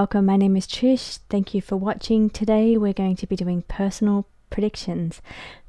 welcome. My name is Trish. Thank you for watching. Today we're going to be doing personal predictions,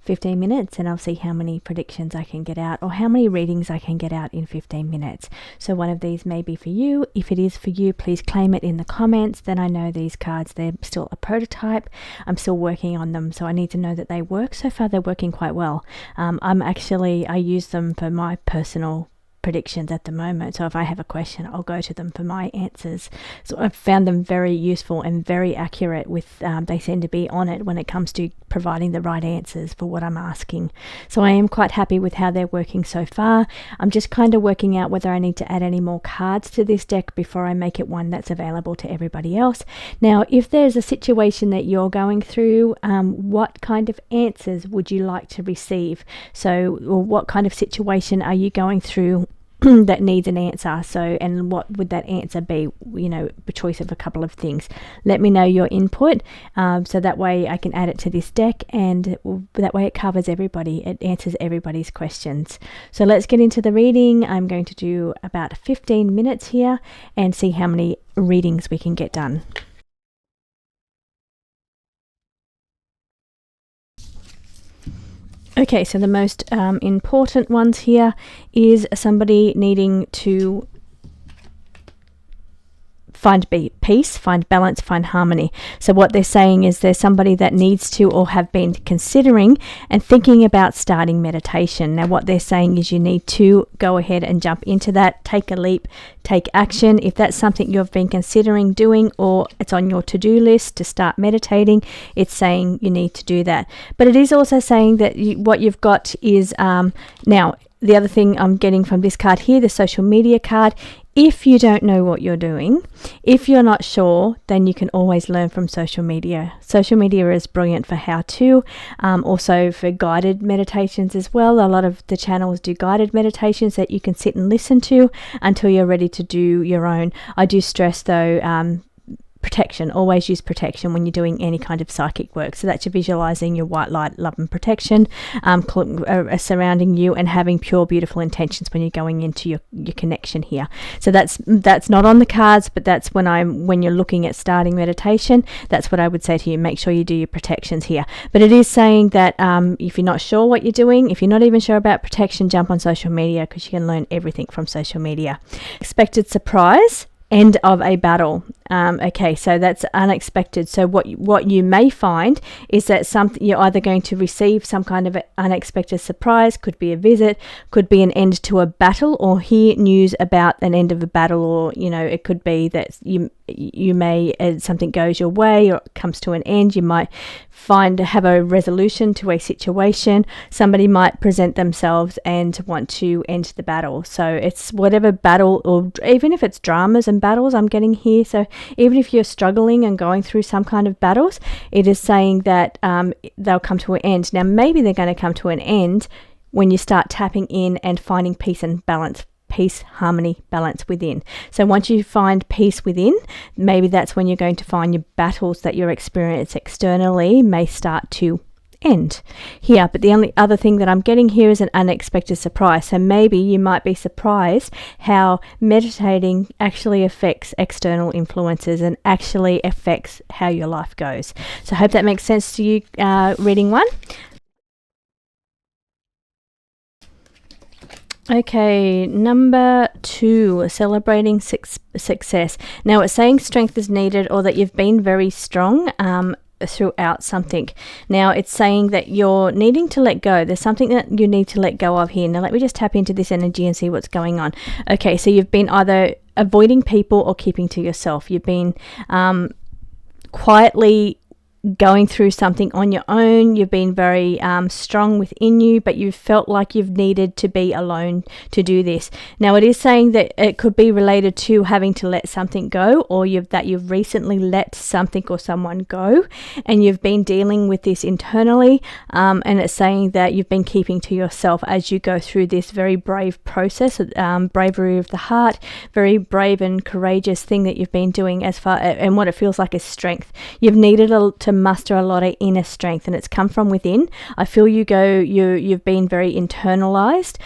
15 minutes, and I'll see how many predictions I can get out or how many readings I can get out in 15 minutes. So one of these may be for you. If it is for you, please claim it in the comments. Then I know these cards, they're still a prototype. I'm still working on them, so I need to know that they work. So far they're working quite well. I use them for my personal predictions at the moment, so if I have a question, I'll go to them for my answers. So I've found them very useful and very accurate with they seem to be on it when it comes to providing the right answers for what I'm asking. So I am quite happy with how they're working so far. I'm just kind of working out whether I need to add any more cards to this deck before I make it one that's available to everybody else. Now, if there's a situation that you're going through, what kind of answers would you like to receive? So, or what kind of situation are you going through that needs an answer? So, and what would that answer be? You know, a choice of a couple of things. Let me know your input, so that way I can add it to this deck, and that way it covers everybody. It answers everybody's questions. So let's get into the reading. I'm going to do about 15 minutes here and see how many readings we can get done. Okay, so the most important ones here is somebody needing to find peace, find balance, find harmony. So what they're saying is there's somebody that needs to or have been considering and thinking about starting meditation. Now what they're saying is you need to go ahead and jump into that, take a leap, take action. If that's something you've been considering doing or it's on your to-do list to start meditating, it's saying you need to do that. But it is also saying that what you've got is now the other thing I'm getting from this card here, the social media card, if you don't know what you're doing, if you're not sure, then you can always learn from social media. Social media is brilliant for how-to, also for guided meditations as well. A lot of the channels do guided meditations that you can sit and listen to until you're ready to do your own. I do stress though, protection. Always use protection when you're doing any kind of psychic work. So that's your visualizing your white light, love and protection surrounding you, and having pure, beautiful intentions when you're going into your connection here. So that's not on the cards, but that's when you're looking at starting meditation, that's what I would say to you. Make sure you do your protections here. But it is saying that if you're not sure what you're doing, if you're not even sure about protection, jump on social media, because you can learn everything from social media. Expected surprise. End of a battle. Okay, so that's unexpected. So what you may find is that you're either going to receive some kind of unexpected surprise, could be a visit, could be an end to a battle, or hear news about an end of a battle, or it could be that you may something goes your way or it comes to an end. You might have a resolution to a situation. Somebody might present themselves and want to end the battle. So it's whatever battle, or even if it's dramas and battles I'm getting here. So even if you're struggling and going through some kind of battles, it is saying that they'll come to an end. Now maybe they're going to come to an end when you start tapping in and finding peace and balance. Peace, harmony, balance within. So once you find peace within, maybe that's when you're going to find your battles that you're experiencing externally may start to end here. But the only other thing that I'm getting here is an unexpected surprise. So maybe you might be surprised how meditating actually affects external influences and actually affects how your life goes. So I hope that makes sense to you, reading one. Okay, number 2, celebrating success. Now it's saying strength is needed, or that you've been very strong throughout something. Now it's saying that you're needing to let go. There's something that you need to let go of here. Now let me just tap into this energy and see what's going on. Okay, so you've been either avoiding people or keeping to yourself. You've been quietly going through something on your own. You've been very strong within you, but you've felt like you've needed to be alone to do this. Now it is saying that it could be related to having to let something go, or you've recently let something or someone go, and you've been dealing with this internally, and it's saying that you've been keeping to yourself as you go through this very brave process, bravery of the heart, very brave and courageous thing that you've been doing, and what it feels like is strength. You've needed to muster a lot of inner strength, and it's come from within. I feel you've been very internalized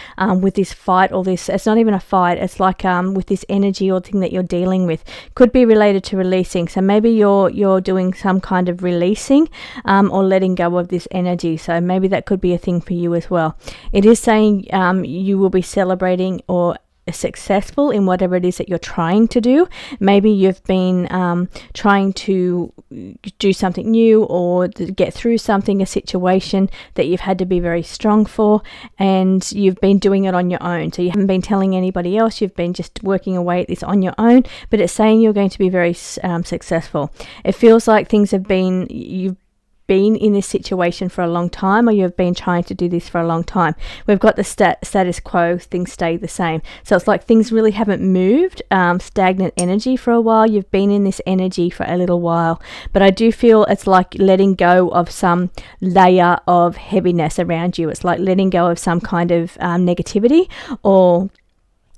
with this fight, or this, it's not even a fight, it's like with this energy or thing that you're dealing with. Could be related to releasing. So maybe you're doing some kind of releasing or letting go of this energy. So maybe that could be a thing for you as well. It is saying you will be celebrating or successful in whatever it is that you're trying to do. Maybe you've been trying to do something new, or to get through something, a situation that you've had to be very strong for, and you've been doing it on your own. So you haven't been telling anybody else, you've been just working away at this on your own, but it's saying you're going to be very successful. It feels like things have been, you've been in this situation for a long time, or you've been trying to do this for a long time. We've got the status quo, things stay the same. So it's like things really haven't moved, stagnant energy for a while. You've been in this energy for a little while, but I do feel it's like letting go of some layer of heaviness around you. It's like letting go of some kind of negativity, or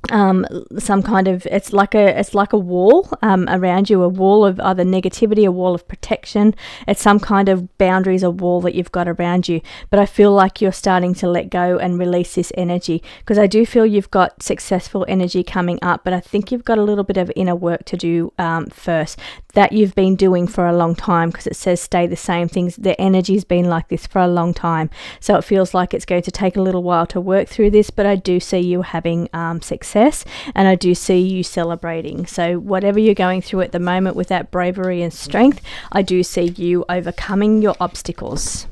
some kind of, it's like a wall around you, a wall of either negativity, a wall of protection. It's some kind of boundaries or wall that you've got around you. But I feel like you're starting to let go and release this energy, because I do feel you've got successful energy coming up, but I think you've got a little bit of inner work to do first, that you've been doing for a long time, because it says stay the same things. The energy's been like this for a long time, so it feels like it's going to take a little while to work through this, but I do see you having success, and I do see you celebrating. So whatever you're going through at the moment with that bravery and strength, I do see you overcoming your obstacles.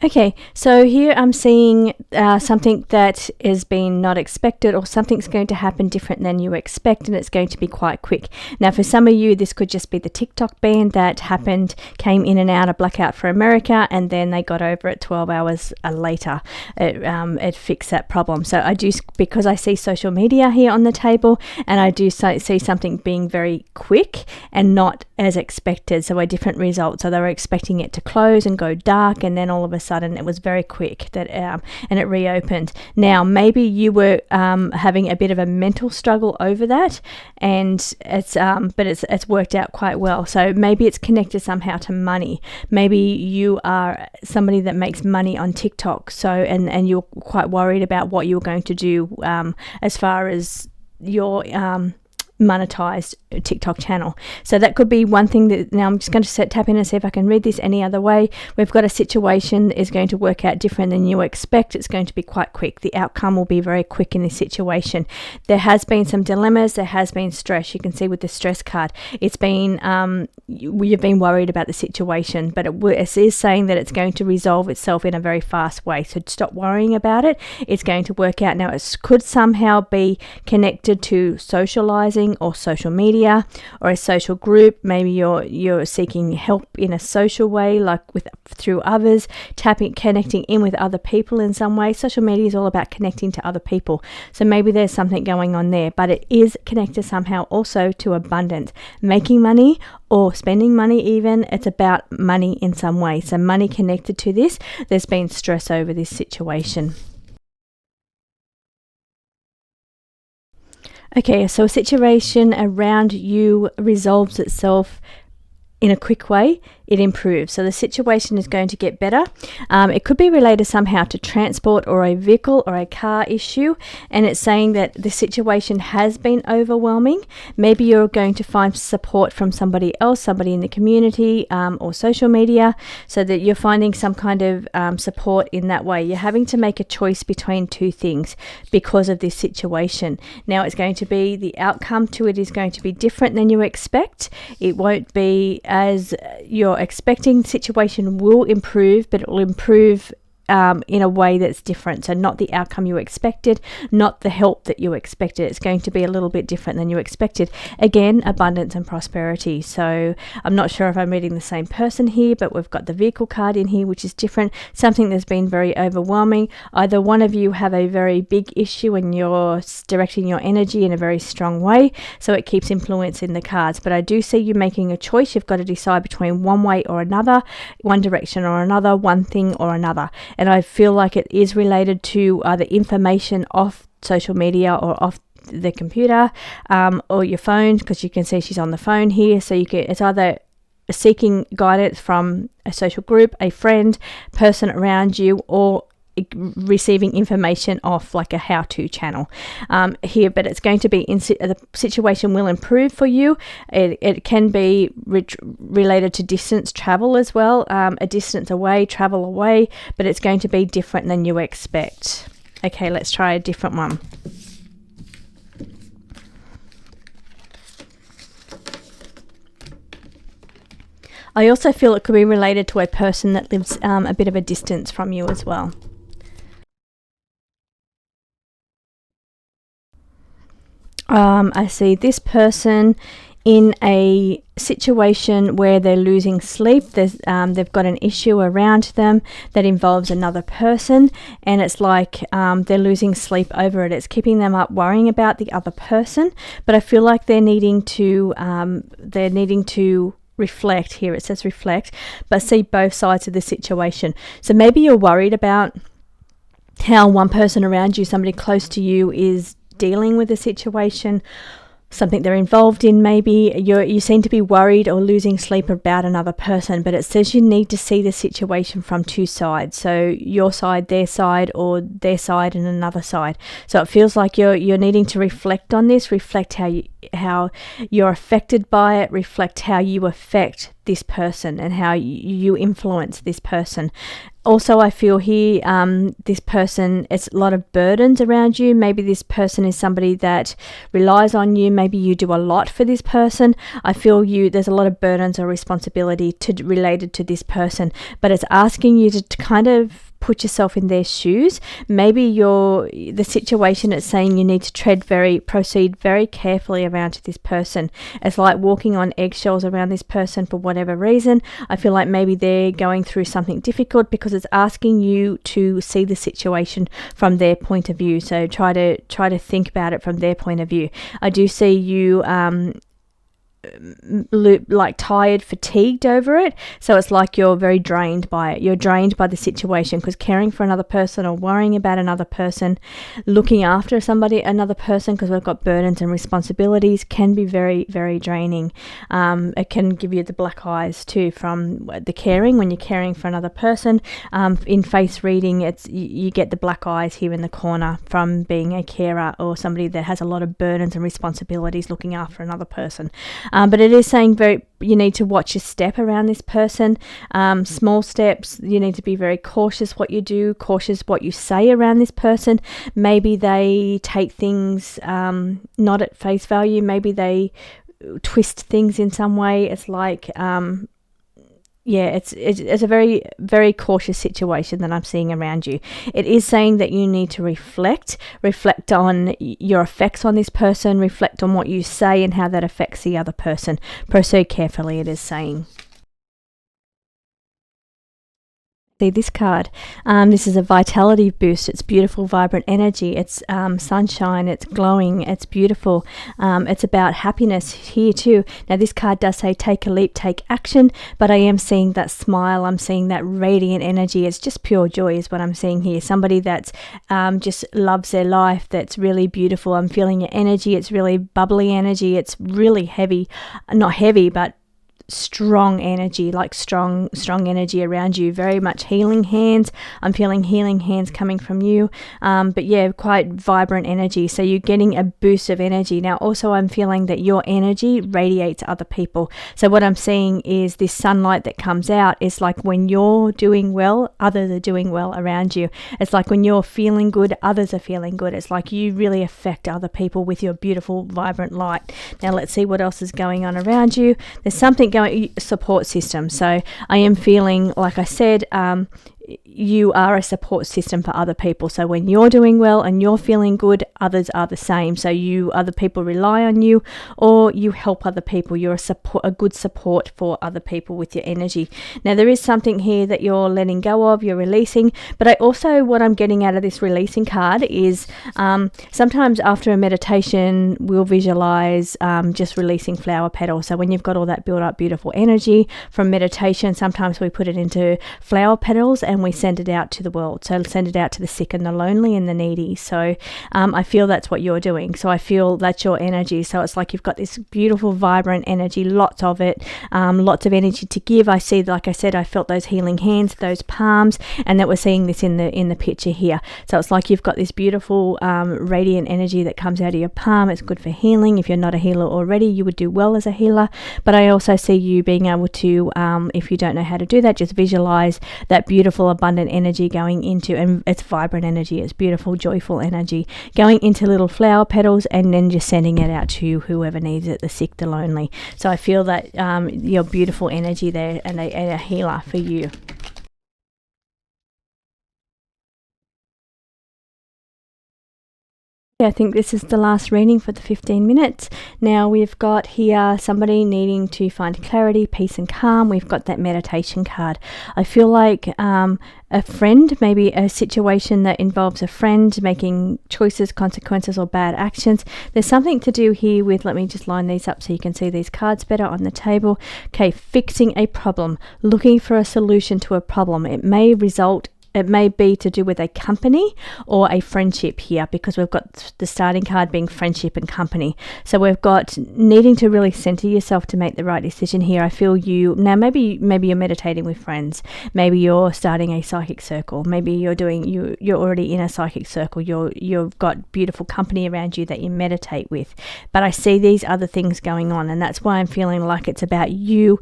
Okay, so here I'm seeing something that has been not expected, or something's going to happen different than you expect, and it's going to be quite quick. Now, for some of you, this could just be the TikTok ban that happened, came in and out, a blackout for America, and then they got over it 12 hours later. It fixed that problem. So I do, because I see social media here on the table, and I do see something being very quick and not as expected. So a different result. So they were expecting it to close and go dark, and then all of a sudden it was very quick that and it reopened. Now maybe you were having a bit of a mental struggle over that, and it's worked out quite well. So maybe it's connected somehow to money. Maybe you are somebody that makes money on TikTok, so and you're quite worried about what you're going to do as far as your monetized TikTok channel. So that could be one thing that, now I'm just going to tap in and see if I can read this any other way. We've got a situation that is going to work out different than you expect. It's going to be quite quick. The outcome will be very quick in this situation. There has been some dilemmas. There has been stress. You can see with the stress card, it's been you've been worried about the situation, but it is saying that it's going to resolve itself in a very fast way. So stop worrying about it. It's going to work out. Now it could somehow be connected to socializing or social media or a social group. Maybe you're seeking help in a social way, like through others, connecting in with other people in some way. Social media is all about connecting to other people, so maybe there's something going on there, but it is connected somehow also to abundance, making money or spending money. Even it's about money in some way, so money connected to this. There's been stress over this situation. Okay, so a situation around you resolves itself in a quick way. It improves. So the situation is going to get better. It could be related somehow to transport or a vehicle or a car issue. And it's saying that the situation has been overwhelming. Maybe you're going to find support from somebody else, somebody in the community or social media, so that you're finding some kind of support in that way. You're having to make a choice between two things because of this situation. Now it's going to be, the outcome to it is going to be different than you expect. It won't be as you're expecting. The situation will improve, but it will improve in a way that's different. So not the outcome you expected, not the help that you expected. It's going to be a little bit different than you expected. Again, abundance and prosperity. So I'm not sure if I'm reading the same person here, but we've got the vehicle card in here, which is different. Something that's been very overwhelming. Either one of you have a very big issue and you're directing your energy in a very strong way, so it keeps influencing the cards. But I do see you making a choice. You've got to decide between one way or another, one direction or another, one thing or another. And I feel like it is related to the information off social media or off the computer or your phone, because you can see she's on the phone here. So it's either seeking guidance from a social group, a friend, person around you, or receiving information off like a how-to channel here. But it's going to be the situation will improve for you. It can be related to distance travel as well, a distance away, travel away, but it's going to be different than you expect. Okay, let's try a different one. I also feel it could be related to a person that lives a bit of a distance from you as well. I see this person in a situation where they're losing sleep. They've got an issue around them that involves another person, and it's like they're losing sleep over it. It's keeping them up worrying about the other person, but I feel like they're needing to reflect. Here it says reflect, but see both sides of the situation. So maybe you're worried about how one person around you, somebody close to you, is dealing with a situation, something they're involved in. Maybe you seem to be worried or losing sleep about another person, but it says you need to see the situation from two sides. So your side, their side, or their side and another side. So it feels like you're needing to reflect on this, reflect how you're affected by it, reflect how you affect this person and how you influence this person. Also, I feel here this person, it's a lot of burdens around you. Maybe this person is somebody that relies on you. Maybe you do a lot for this person. I feel there's a lot of burdens or responsibility related to this person, but it's asking you to kind of put yourself in their shoes. Maybe the situation, it's saying you need to proceed very carefully around this person. It's like walking on eggshells around this person for whatever reason. I feel like maybe they're going through something difficult, because it's asking you to see the situation from their point of view. So try to think about it from their point of view. I do see you like tired, fatigued over it. So it's like you're very drained by it. You're drained by the situation, because caring for another person or worrying about another person, looking after another person, because we've got burdens and responsibilities, can be very, very draining. It can give you the black eyes too from the caring. When you're caring for another person, in face reading, you get the black eyes here in the corner from being a carer or somebody that has a lot of burdens and responsibilities looking after another person. But it is saying you need to watch your step around this person. Small steps. You need to be very cautious what you do, cautious what you say around this person. Maybe they take things not at face value. Maybe they twist things in some way. It's like it's a very, very cautious situation that I'm seeing around you. It is saying that you need to reflect on your effects on this person, reflect on what you say and how that affects the other person. Proceed carefully, it is saying. See this card. This is a vitality boost. It's beautiful, vibrant energy. It's sunshine. It's glowing. It's beautiful. It's about happiness here too. Now this card does say take a leap, take action, but I am seeing that smile. I'm seeing that radiant energy. It's just pure joy is what I'm seeing here. Somebody that's just loves their life. That's really beautiful. I'm feeling your energy. It's really bubbly energy. It's really heavy, not heavy, but strong energy, like strong energy around you. Very much healing hands. I'm feeling healing hands coming from you. But yeah, quite vibrant energy. So you're getting a boost of energy. Now also I'm feeling that your energy radiates other people. So what I'm seeing is this sunlight that comes out is like when you're doing well, others are doing well around you. It's like when you're feeling good, others are feeling good. It's like you really affect other people with your beautiful, vibrant light. Now let's see what else is going on around you. There's something going, support system. So I am feeling, like I said, you are a support system for other people. So when you're doing well and you're feeling good, others are the same. So other people rely on you, or you help other people. You're a good support for other people with your energy. Now there is something here that you're letting go of, you're releasing. But what I'm getting out of this releasing card is sometimes after a meditation we'll visualize just releasing flower petals. So when you've got all that built up beautiful energy from meditation, sometimes we put it into flower petals, and and we send it out to the world. So send it out to the sick and the lonely and the needy. So I feel that's what you're doing. So I feel that's your energy. So it's like you've got this beautiful, vibrant energy, lots of it, lots of energy to give. I see, like I said, I felt those healing hands, those palms, and that we're seeing this in the picture here. So it's like you've got this beautiful radiant energy that comes out of your palm. It's good for healing. If you're not a healer already, you would do well as a healer. But I also see you being able to, if you don't know how to do that, just visualize that beautiful, abundant energy going into, and it's vibrant energy, it's beautiful, joyful energy, going into little flower petals, and then just sending it out to whoever needs it, the sick, the lonely. So I feel that your beautiful energy there, and a healer for you. I think this is the last reading for the 15 minutes. Now we've got here somebody needing to find clarity, peace and calm. We've got that meditation card. I feel like a friend, maybe a situation that involves a friend making choices, consequences or bad actions. There's something to do here with, let me just line these up so you can see these cards better on the table. Okay, fixing a problem, looking for a solution to a problem. It may be to do with a company or a friendship here, because we've got the starting card being friendship and company. So we've got needing to really center yourself to make the right decision here. I feel you now, maybe you're meditating with friends, maybe you're starting a psychic circle, maybe you're already in a psychic circle, you've got beautiful company around you that you meditate with. But I see these other things going on, and that's why I'm feeling like it's about you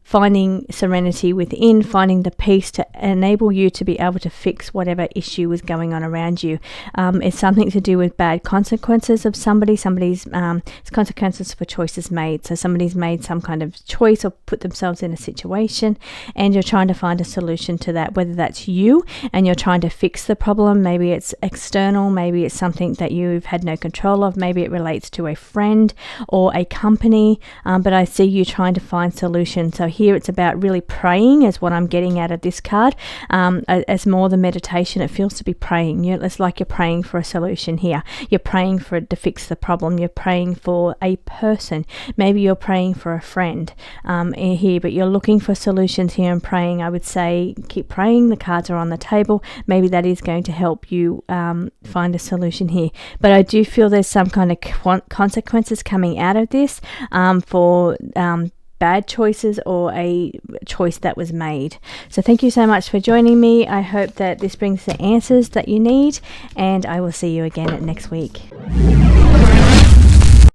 finding serenity within, finding the peace to enable you to be able to fix whatever issue is going on around you. It's something to do with bad consequences of somebody's it's consequences for choices made. So somebody's made some kind of choice or put themselves in a situation, and you're trying to find a solution to that, whether that's you and you're trying to fix the problem. Maybe it's external, maybe it's something that you've had no control of, maybe it relates to a friend or a company, but I see you trying to find solutions. So here it's about really praying, is what I'm getting out of this card. As more than meditation, it feels to be praying. It's like you're praying for a solution here. You're praying for it to fix the problem. You're praying for a person. Maybe you're praying for a friend here, but you're looking for solutions here and praying. I would say keep praying. The cards are on the table. Maybe that is going to help you find a solution here. But I do feel there's some kind of consequences coming out of this for bad choices or a choice that was made. So thank you so much for joining me. I hope that this brings the answers that you need, and I will see you again next week.